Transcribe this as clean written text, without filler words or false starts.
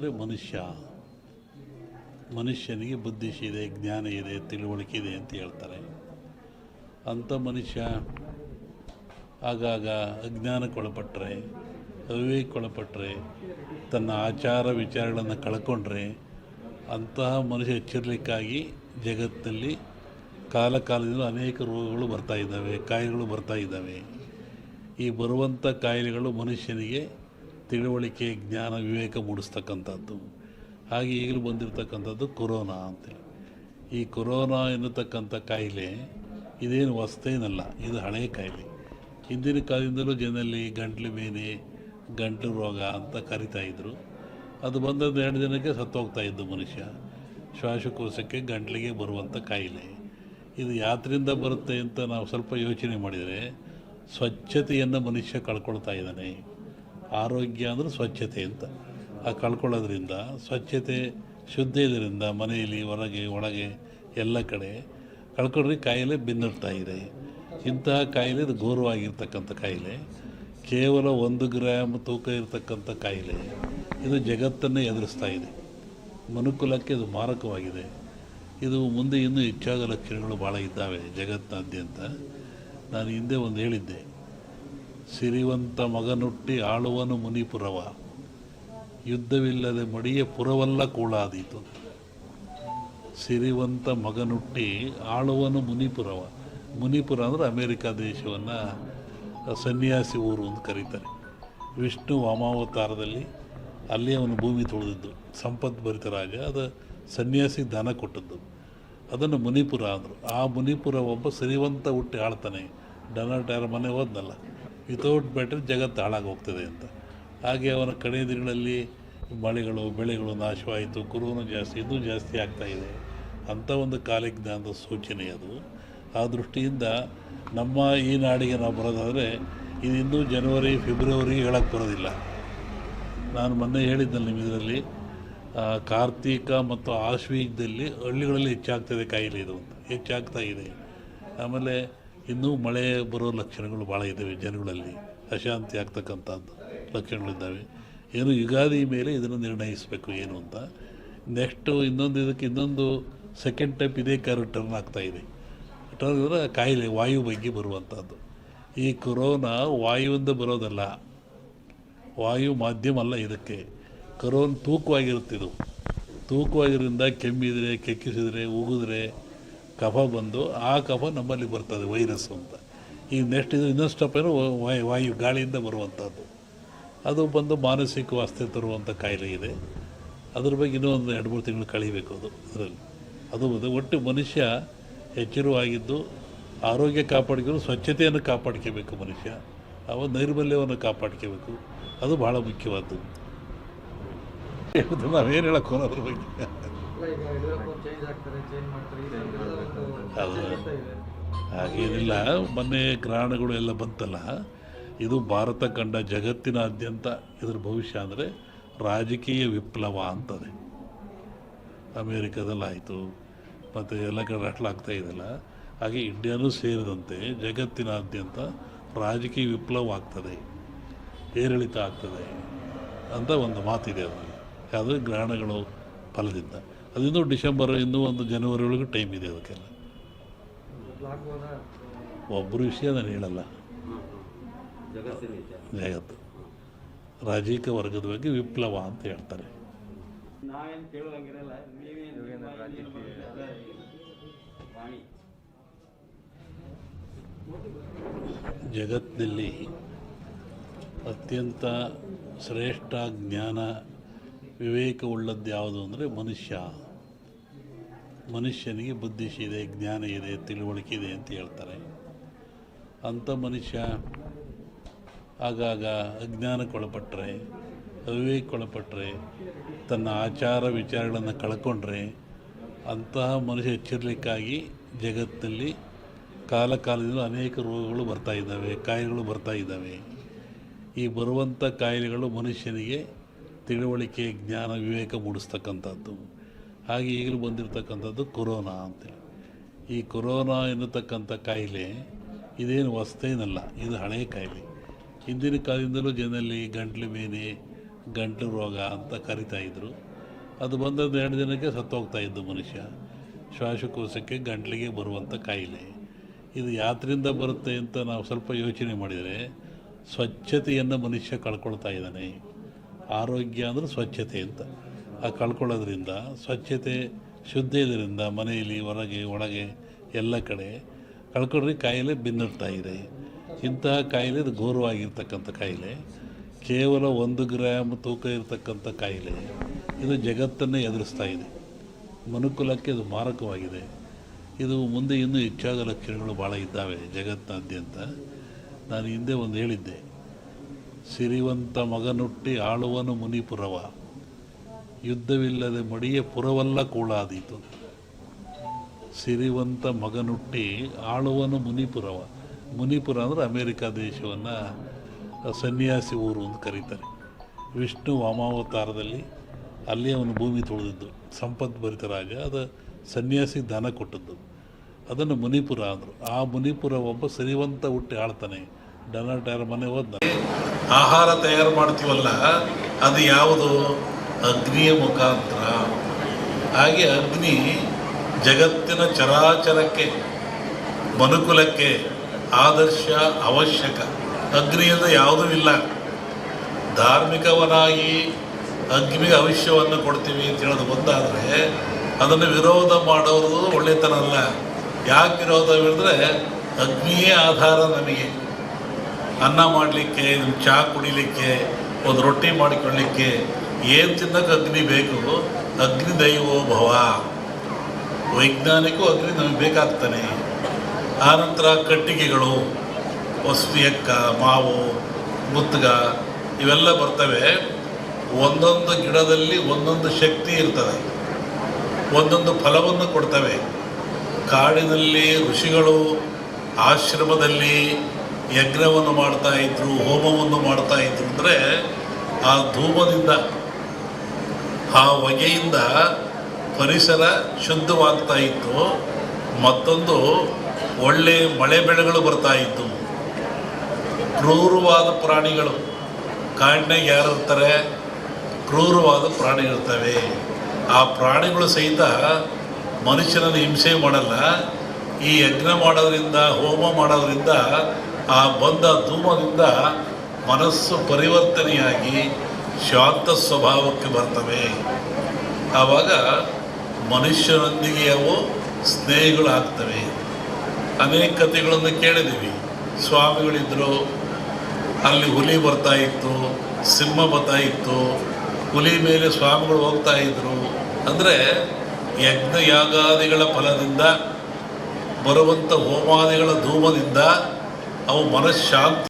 ಅಂದರೆ ಮನುಷ್ಯನಿಗೆ ಬುದ್ಧಿಶಿ ಇದೆ, ಜ್ಞಾನ ಇದೆ, ತಿಳುವಳಿಕೆ ಇದೆ ಅಂತ ಹೇಳ್ತಾರೆ. ಅಂಥ ಮನುಷ್ಯ ಆಗಾಗ ಅಜ್ಞಾನಕ್ಕೊಳಪಟ್ಟರೆ, ಅವಿವೇಕಕ್ಕೊಳಪಟ್ಟರೆ, ತನ್ನ ಆಚಾರ ವಿಚಾರಗಳನ್ನು ಕಳ್ಕೊಂಡ್ರೆ ಅಂತಹ ಮನುಷ್ಯ ಎಚ್ಚರಿಕೆಗಾಗಿ ಜಗತ್ತಿನಲ್ಲಿ ಕಾಲದಿಂದ ಅನೇಕ ರೋಗಗಳು ಬರ್ತಾ ಇದ್ದಾವೆ, ಕಾಯಿಲೆಗಳು ಬರ್ತಾ ಇದ್ದಾವೆ. ಈ ಬರುವಂಥ ಕಾಯಿಲೆಗಳು ಮನುಷ್ಯನಿಗೆ ತಿಳುವಳಿಕೆ, ಜ್ಞಾನ, ವಿವೇಕ ಮೂಡಿಸ್ತಕ್ಕಂಥದ್ದು. ಹಾಗೆ ಈಗಲೂ ಬಂದಿರತಕ್ಕಂಥದ್ದು ಕೊರೋನಾ ಅಂತೇಳಿ. ಈ ಕೊರೋನಾ ಎನ್ನತಕ್ಕಂಥ ಕಾಯಿಲೆ ಇದೇನು ಹೊಸ್ತೇನಲ್ಲ, ಇದು ಹಳೆಯ ಕಾಯಿಲೆ. ಹಿಂದಿನ ಕಾಲದಿಂದಲೂ ಜನರಲ್ಲಿ ಗಂಟ್ಲು ಬೇನೆ, ಗಂಟಲು ರೋಗ ಅಂತ ಕರಿತಾಯಿದ್ರು. ಅದು ಬಂದದ್ದು 2 ದಿನಕ್ಕೆ ಸತ್ತೋಗ್ತಾ ಇದ್ದು ಮನುಷ್ಯ. ಶ್ವಾಸಕೋಶಕ್ಕೆ, ಗಂಟ್ಲಿಗೆ ಬರುವಂಥ ಕಾಯಿಲೆ. ಇದು ಯಾತ್ರಿಂದ ಬರುತ್ತೆ ಅಂತ ನಾವು ಸ್ವಲ್ಪ ಯೋಚನೆ ಮಾಡಿದರೆ, ಸ್ವಚ್ಛತೆಯನ್ನು ಮನುಷ್ಯ ಕಳ್ಕೊಳ್ತಾ ಇದ್ದಾನೆ. ಆರೋಗ್ಯ ಅಂದರೆ ಸ್ವಚ್ಛತೆ ಅಂತ. ಆ ಕಳ್ಕೊಳ್ಳೋದ್ರಿಂದ, ಸ್ವಚ್ಛತೆ ಶುದ್ಧ ಇದರಿಂದ ಮನೆಯಲ್ಲಿ, ಹೊರಗೆ, ಒಳಗೆ ಎಲ್ಲ ಕಡೆ ಕಳ್ಕೊಂಡ್ರೆ ಕಾಯಿಲೆ ಬೆನ್ನಿಡ್ತಾ ಇದೆ. ಇಂತಹ ಕಾಯಿಲೆ ಇದು ಘೋರವಾಗಿರ್ತಕ್ಕಂಥ ಕಾಯಿಲೆ. ಕೇವಲ 1 ಗ್ರಾಮ್ ತೂಕ ಇರತಕ್ಕಂಥ ಕಾಯಿಲೆ ಇದು ಜಗತ್ತನ್ನೇ ಎದುರಿಸ್ತಾ ಇದೆ. ಮನುಕುಲಕ್ಕೆ ಇದು ಮಾರಕವಾಗಿದೆ. ಇದು ಮುಂದೆ ಇನ್ನೂ ಹೆಚ್ಚಾದ ಲಕ್ಷಣಗಳು ಭಾಳ ಇದ್ದಾವೆ ಜಗತ್ತಿನಾದ್ಯಂತ. ನಾನು ಹಿಂದೆ ಒಂದು ಹೇಳಿದ್ದೆ, ಸಿರಿವಂತ ಮಗನುಟ್ಟಿ ಆಳುವನು ಮುನಿಪುರವ, ಯುದ್ಧವಿಲ್ಲದೆ ಮಡಿಯ ಪುರವಲ್ಲ ಕೂಳಾದೀತು. ಸಿರಿವಂತ ಮಗನುಟ್ಟಿ ಆಳುವನು ಮುನಿಪುರವ. ಮುನಿಪುರ ಅಂದರೆ ಅಮೇರಿಕಾ ದೇಶವನ್ನು ಸನ್ಯಾಸಿ ಊರು ಅಂತ ಕರೀತಾರೆ. ವಿಷ್ಣು ವಾಮಾವತಾರದಲ್ಲಿ ಅಲ್ಲಿ ಅವನು ಭೂಮಿ ತುಳಿದಿದ್ದು, ಸಂಪದ್ಭರಿತ ರಾಜ. ಅದು ಸನ್ಯಾಸಿಗೆ ದಾನ ಕೊಟ್ಟದ್ದು, ಅದನ್ನು ಮುನಿಪುರ ಅಂದರು. ಆ ಮುನಿಪುರ ಒಬ್ಬ ಸಿರಿವಂತ ಹುಟ್ಟಿ ಆಳ್ತಾನೆ. ಡೊನಾಲ್ಡ್ ಯಾರ ಮನೆ ಹೋದ್ನಲ್ಲ, ವಿತೌಟ್ ಬ್ಯಾಟರಿ ಜಗತ್ತು ಹಾಳಾಗಿ ಹೋಗ್ತದೆ ಅಂತ. ಹಾಗೆ ಅವನ ಕಡೆ ದಿನಗಳಲ್ಲಿ ಮಳೆಗಳು, ಬೆಳೆಗಳು ನಾಶವಾಯಿತು, ಕೊರೋನಾ ಜಾಸ್ತಿ, ಇನ್ನೂ ಜಾಸ್ತಿ ಆಗ್ತಾಯಿದೆ. ಅಂಥ ಒಂದು ಕಾಲಜ್ಞಾನದ ಸೂಚನೆ ಅದು. ಆ ದೃಷ್ಟಿಯಿಂದ ನಮ್ಮ ಈ ನಾಡಿಗೆ ನಾವು ಬರೋದಾದರೆ ಇದು ಇನ್ನೂ ಜನವರಿ, ಫೆಬ್ರವರಿ ಹೇಳಕ್ಕೆ ಬರೋದಿಲ್ಲ. ನಾನು ಮೊನ್ನೆ ಹೇಳಿದ್ದಲ್ಲಿ ನಿಮ್ಮ ಇದರಲ್ಲಿ ಕಾರ್ತಿಕ ಮತ್ತು ಆಶ್ವೀಜದಲ್ಲಿ ಹಳ್ಳಿಗಳಲ್ಲಿ ಹೆಚ್ಚಾಗ್ತದೆ ಕಾಯಿಲೆ ಇದು ಅಂತ, ಹೆಚ್ಚಾಗ್ತಾ ಇದೆ. ಆಮೇಲೆ ಇನ್ನೂ ಮಳೆ ಬರೋ ಲಕ್ಷಣಗಳು ಭಾಳ ಇದ್ದಾವೆ. ಜನಗಳಲ್ಲಿ ಅಶಾಂತಿ ಆಗ್ತಕ್ಕಂಥದ್ದು ಲಕ್ಷಣಗಳಿದ್ದಾವೆ. ಏನು ಯುಗಾದಿ ಮೇಲೆ ಇದನ್ನು ನಿರ್ಣಯಿಸಬೇಕು ಏನು ಅಂತ. ನೆಕ್ಸ್ಟು ಇನ್ನೊಂದು ಸೆಕೆಂಡ್ ಟೈಪ್ ಇದೇ ಟರ್ನ್ ಆಗ್ತಾಯಿದೆ. ಟರ್ನ್ ಅಂದರೆ ಕಾಯಿಲೆ ವಾಯು ಬಗ್ಗೆ ಬರುವಂಥದ್ದು. ಈ ಕೊರೋನಾ ವಾಯುವಿಂದ ಬರೋದಲ್ಲ, ವಾಯು ಮಾಧ್ಯಮ ಅಲ್ಲ ಇದಕ್ಕೆ. ಕೊರೋನಾ ತೂಕವಾಗಿರುತ್ತೆ. ಇದು ತೂಕವಾಗಿರೋದ್ರಿಂದ ಕೆಮ್ಮಿದರೆ, ಕೆಕ್ಕಿಸಿದರೆ, ಉಗಿದ್ರೆ ಕಫ ಬಂದು ಆ ಕಫ ನಮ್ಮಲ್ಲಿ ಬರ್ತದೆ, ವೈರಸ್ ಅಂತ. ಈಗ ನೆಕ್ಸ್ಟ್ ಇದು ಇನ್ನೊಂದು ಸ್ಟೆಪ್ ಏನು, ವಾಯು ಗಾಳಿಯಿಂದ ಬರುವಂಥದ್ದು. ಅದು ಬಂದು ಮಾನಸಿಕ ವಾಸ್ತೆ ತರುವಂಥ ಕಾಯಿಲೆ ಇದೆ. ಅದ್ರ ಬಗ್ಗೆ ಇನ್ನೂ ಒಂದು 2-3 ತಿಂಗಳು ಕಳೀಬೇಕು ಅದು ಅದರಲ್ಲಿ. ಅದು ಒಟ್ಟು ಮನುಷ್ಯ ಎಚ್ಚರವಾಗಿದ್ದು ಆರೋಗ್ಯ ಕಾಪಾಡ್ಕೊಂಡು ಸ್ವಚ್ಛತೆಯನ್ನು ಕಾಪಾಡ್ಕೋಬೇಕು ಮನುಷ್ಯ. ಅವ ನೈರ್ಮಲ್ಯವನ್ನು ಕಾಪಾಡ್ಕೋಬೇಕು. ಅದು ಭಾಳ ಮುಖ್ಯವಾದ್ದು. ನಾವೇನು ಹೇಳೋಕ್ಕೋ ಅದ್ರ ಬಗ್ಗೆ. ಅದು ಹಾಗೇನಿಲ್ಲ. ಮೊನ್ನೆ ಗ್ರಹಣಗಳು ಎಲ್ಲ ಬಂತಲ್ಲ, ಇದು ಭಾರತ ಕಂಡ ಜಗತ್ತಿನಾದ್ಯಂತ ಇದ್ರ ಭವಿಷ್ಯ ಅಂದರೆ ರಾಜಕೀಯ ವಿಪ್ಲವ ಅಂತದೆ. ಅಮೇರಿಕಾದಲ್ಲಾಯಿತು, ಮತ್ತು ಎಲ್ಲ ಕಡೆ ಆಗ್ತಾ ಇದೆಯಲ್ಲ. ಹಾಗೆ ಇಂಡಿಯಾನೂ ಸೇರಿದಂತೆ ಜಗತ್ತಿನಾದ್ಯಂತ ರಾಜಕೀಯ ವಿಪ್ಲವ ಆಗ್ತದೆ, ಏರಿಳಿತ ಆಗ್ತದೆ ಅಂತ ಒಂದು ಮಾತಿದೆ. ಅದರಲ್ಲಿ ಯಾವುದೇ ಗ್ರಹಣಗಳು ಫಲದಿಂದ ಅದಿನ್ನೂ ಡಿಸೆಂಬರ್, ಇನ್ನೂ ಒಂದು ಜನವರಿ ಒಳಗೆ ಟೈಮ್ ಇದೆ ಅದಕ್ಕೆಲ್ಲ. ಒಬ್ಬರು ವಿಷಯ ನಾನು ಹೇಳಲ್ಲ, ಜಗತ್ತು ರಾಜಕೀಯ ವರ್ಗದ ಬಗ್ಗೆ ವಿಪ್ಲವ ಅಂತ ಹೇಳ್ತಾರೆ. ಜಗತ್ತಿನಲ್ಲಿ ಅತ್ಯಂತ ಶ್ರೇಷ್ಠ ಜ್ಞಾನ, ವಿವೇಕವುಳ್ಳದ್ದು ಯಾವುದು ಅಂದರೆ ಮನುಷ್ಯನಿಗೆ ಬುದ್ಧಿಶಿ ಇದೆ, ಜ್ಞಾನ ಇದೆ, ತಿಳುವಳಿಕೆ ಇದೆ ಅಂತ ಹೇಳ್ತಾರೆ. ಅಂಥ ಮನುಷ್ಯ ಆಗಾಗ ಅಜ್ಞಾನಕ್ಕೊಳಪಟ್ಟರೆ, ಅವಿವೇಕಕ್ಕೊಳಪಟ್ಟರೆ, ತನ್ನ ಆಚಾರ ವಿಚಾರಗಳನ್ನು ಕಳ್ಕೊಂಡ್ರೆ ಅಂತಹ ಮನುಷ್ಯ ಎಚ್ಚರಿಕೆಗಾಗಿ ಜಗತ್ತಿನಲ್ಲಿ ಕಾಲದಿಂದ ಅನೇಕ ರೋಗಗಳು ಬರ್ತಾ ಇದ್ದಾವೆ, ಕಾಯಿಲೆಗಳು ಬರ್ತಾ ಇದ್ದಾವೆ. ಈ ಬರುವಂಥ ಕಾಯಿಲೆಗಳು ಮನುಷ್ಯನಿಗೆ ತಿಳುವಳಿಕೆ, ಜ್ಞಾನ, ವಿವೇಕ ಮೂಡಿಸ್ತಕ್ಕಂಥದ್ದು. ಹಾಗೆ ಈಗಲೂ ಬಂದಿರತಕ್ಕಂಥದ್ದು ಕೊರೋನಾ ಅಂತೇಳಿ. ಈ ಕೊರೋನಾ ಎನ್ನತಕ್ಕಂಥ ಕಾಯಿಲೆ ಇದೇನು ಹೊಸ್ತೇನಲ್ಲ, ಇದು ಹಳೆಯ ಕಾಯಿಲೆ. ಹಿಂದಿನ ಕಾಲದಿಂದಲೂ ಜನರಲ್ಲಿ ಗಂಟ್ಲು ಬೇನೆ, ಗಂಟಲು ರೋಗ ಅಂತ ಕರಿತಾಯಿದ್ರು. ಅದು ಬಂದದ್ದು 2 ದಿನಕ್ಕೆ ಸತ್ತೋಗ್ತಾ ಇದ್ದು ಮನುಷ್ಯ. ಶ್ವಾಸಕೋಶಕ್ಕೆ ಗಂಟಲಿಗೆ ಬರುವಂಥ ಕಾಯಿಲೆ. ಇದು ಯಾತ್ರಿಂದ ಬರುತ್ತೆ ಅಂತ ನಾವು ಸ್ವಲ್ಪ ಯೋಚನೆ ಮಾಡಿದರೆ, ಸ್ವಚ್ಛತೆಯನ್ನು ಮನುಷ್ಯ ಕಳ್ಕೊಳ್ತಾ ಇದ್ದಾನೆ. ಆರೋಗ್ಯ ಅಂದರೆ ಸ್ವಚ್ಛತೆ ಅಂತ. ಆ ಕಳ್ಕೊಳ್ಳೋದ್ರಿಂದ, ಸ್ವಚ್ಛತೆ ಶುದ್ಧ ಇದರಿಂದ ಮನೆಯಲ್ಲಿ ಹೊರಗೆ ಒಳಗೆ ಎಲ್ಲ ಕಡೆ ಕಳ್ಕೊಂಡ್ರೆ ಕಾಯಿಲೆ ಬೆನ್ನರ್ತಾ ಇದೆ. ಇಂತಹ ಕಾಯಿಲೆ ಇದು ಘೋರವಾಗಿರ್ತಕ್ಕಂಥ ಕಾಯಿಲೆ. ಕೇವಲ 1 ಗ್ರಾಮ್ ತೂಕ ಇರತಕ್ಕಂಥ ಕಾಯಿಲೆ ಇದು ಜಗತ್ತನ್ನೇ ಎದುರಿಸ್ತಾ ಇದೆ. ಮನುಕುಲಕ್ಕೆ ಇದು ಮಾರಕವಾಗಿದೆ. ಇದು ಮುಂದೆ ಇನ್ನೂ ಹೆಚ್ಚಾದ ಲಕ್ಷಣಗಳು ಭಾಳ ಇದ್ದಾವೆ ಜಗತ್ತಿನಾದ್ಯಂತ. ನಾನು ಹಿಂದೆ ಒಂದು ಹೇಳಿದ್ದೆ, ಸಿರಿವಂತ ಮಗನುಟ್ಟಿ ಆಳುವನು ಮುನಿಪುರವ, ಯುದ್ಧವಿಲ್ಲದೆ ಮಡಿಯ ಪುರವಲ್ಲ ಕೂಳಾದೀತು. ಸಿರಿವಂತ ಮಗನುಟ್ಟಿ ಆಳುವನು ಮುನಿಪುರವ. ಮುನಿಪುರ ಅಂದರೆ ಅಮೇರಿಕಾ ದೇಶವನ್ನು ಸನ್ಯಾಸಿ ಊರು ಅಂತ ಕರೀತಾರೆ. ವಿಷ್ಣು ವಾಮಾವತಾರದಲ್ಲಿ ಅಲ್ಲಿ ಅವನು ಭೂಮಿ ತುಳಿದಿದ್ದು, ಸಂಪದ್ಭರಿತ ರಾಜ. ಅದು ಸನ್ಯಾಸಿ ದಾನ ಕೊಟ್ಟದ್ದು, ಅದನ್ನು ಮುನಿಪುರ ಅಂದರು. ಆ ಮುನಿಪುರ ಒಬ್ಬ ಸಿರಿವಂತ ಹುಟ್ಟಿ ಆಳ್ತಾನೆ. ಡೊನಾಲ್ಡ್ ಟ್ರಂಪ್ ಮನೆ ಹೋದ. ಆಹಾರ ತಯಾರು ಮಾಡ್ತೀವಲ್ಲ, ಅದು ಯಾವುದು? ಅಗ್ನಿಯ ಮುಖಾಂತರ. ಹಾಗೆ ಅಗ್ನಿ ಜಗತ್ತಿನ ಚರಾಚರಕ್ಕೆ, ಮನುಕುಲಕ್ಕೆ ಆದರ್ಶ, ಅವಶ್ಯಕ. ಅಗ್ನಿಯಿಂದ ಯಾವುದೂ ಇಲ್ಲ. ಧಾರ್ಮಿಕವನಾಗಿ ಅಗ್ನಿಗೆ ಭವಿಷ್ಯವನ್ನು ಕೊಡ್ತೀವಿ ಅಂತ ಹೇಳೋದು ಬಂದಾದರೆ, ಅದನ್ನು ವಿರೋಧ ಮಾಡೋದು ಒಳ್ಳೆತನ ಅಲ್ಲ. ಯಾಕೆ ವಿರೋಧ ಹೇಳಿದ್ರೆ, ಅಗ್ನಿಯೇ ಆಧಾರ ನಮಗೆ. ಅನ್ನ ಮಾಡಲಿಕ್ಕೆ, ಚಹಾ ಕುಡಿಲಿಕ್ಕೆ, ಒಂದು ರೊಟ್ಟಿ ಮಾಡಿಕೊಳ್ಳಲಿಕ್ಕೆ ಏನು ತಿನ್ನೋಕ್ಕೆ ಅಗ್ನಿ ಬೇಕು. ಅಗ್ನಿ ದೈವೋ ಭವ. ವೈಜ್ಞಾನಿಕವು ಅಗ್ನಿ ನಮಗೆ ಬೇಕಾಗ್ತಾನೆ. ಆನಂತರ ಕಟ್ಟಿಗೆಗಳು, ಹೊಸ್ವಿಯಕ್ಕ, ಮಾವು, ಮುತ್ತುಗ ಇವೆಲ್ಲ ಬರ್ತವೆ. ಒಂದೊಂದು ಗಿಡದಲ್ಲಿ ಒಂದೊಂದು ಶಕ್ತಿ ಇರ್ತದೆ, ಒಂದೊಂದು ಫಲವನ್ನು ಕೊಡ್ತವೆ. ಕಾಡಿನಲ್ಲಿ ಋಷಿಗಳು ಆಶ್ರಮದಲ್ಲಿ ಯಜ್ಞವನ್ನು ಮಾಡ್ತಾಯಿದ್ರು, ಹೋಮವನ್ನು ಮಾಡ್ತಾಯಿದ್ರು. ಅಂದರೆ ಆ ಧೂಮದಿಂದ, ಆ ಹೊಗೆಯಿಂದ ಪರಿಸರ ಶುದ್ಧವಾಗ್ತಾ ಇತ್ತು. ಮತ್ತೊಂದು ಒಳ್ಳೆ ಮಳೆ ಬೆಳೆಗಳು ಬರ್ತಾಯಿತ್ತು. ಕ್ರೂರವಾದ ಪ್ರಾಣಿಗಳು, ಕಾಡಿನಾಗ ಯಾರು ಇರ್ತಾರೆ? ಕ್ರೂರವಾದ ಪ್ರಾಣಿಗಳಿರ್ತವೆ. ಆ ಪ್ರಾಣಿಗಳು ಸಹಿತ ಮನುಷ್ಯನನ್ನು ಹಿಂಸೆ ಮಾಡಲ್ಲ. ಈ ಯಜ್ಞ ಮಾಡೋದ್ರಿಂದ, ಹೋಮ ಮಾಡೋದ್ರಿಂದ, ಆ ಬಂದ ಧೂಮದಿಂದ ಮನಸ್ಸು ಪರಿವರ್ತನೆಯಾಗಿ ಶಾಂತ ಸ್ವಭಾವಕ್ಕೆ ಬರ್ತವೆ. ಆವಾಗ ಮನುಷ್ಯನೊಂದಿಗೆ ಅವು ಸ್ನೇಹಿಗಳಾಗ್ತವೆ. ಅನೇಕ ಕಥೆಗಳನ್ನು ಕೇಳಿದ್ದೀವಿ. ಸ್ವಾಮಿಗಳಿದ್ದರು, ಅಲ್ಲಿ ಹುಲಿ ಬರ್ತಾಯಿತ್ತು, ಸಿಂಹ ಬರ್ತಾಯಿತ್ತು, ಹುಲಿ ಮೇಲೆ ಸ್ವಾಮಿಗಳು ಹೋಗ್ತಾಯಿದ್ರು. ಅಂದರೆ ಯಜ್ಞ ಯಾಗಾದಿಗಳ ಫಲದಿಂದ ಬರುವಂಥ ಹೋಮಾದಿಗಳ ಧೂಮದಿಂದ ಅವು ಮನಃಶಾಂತಿ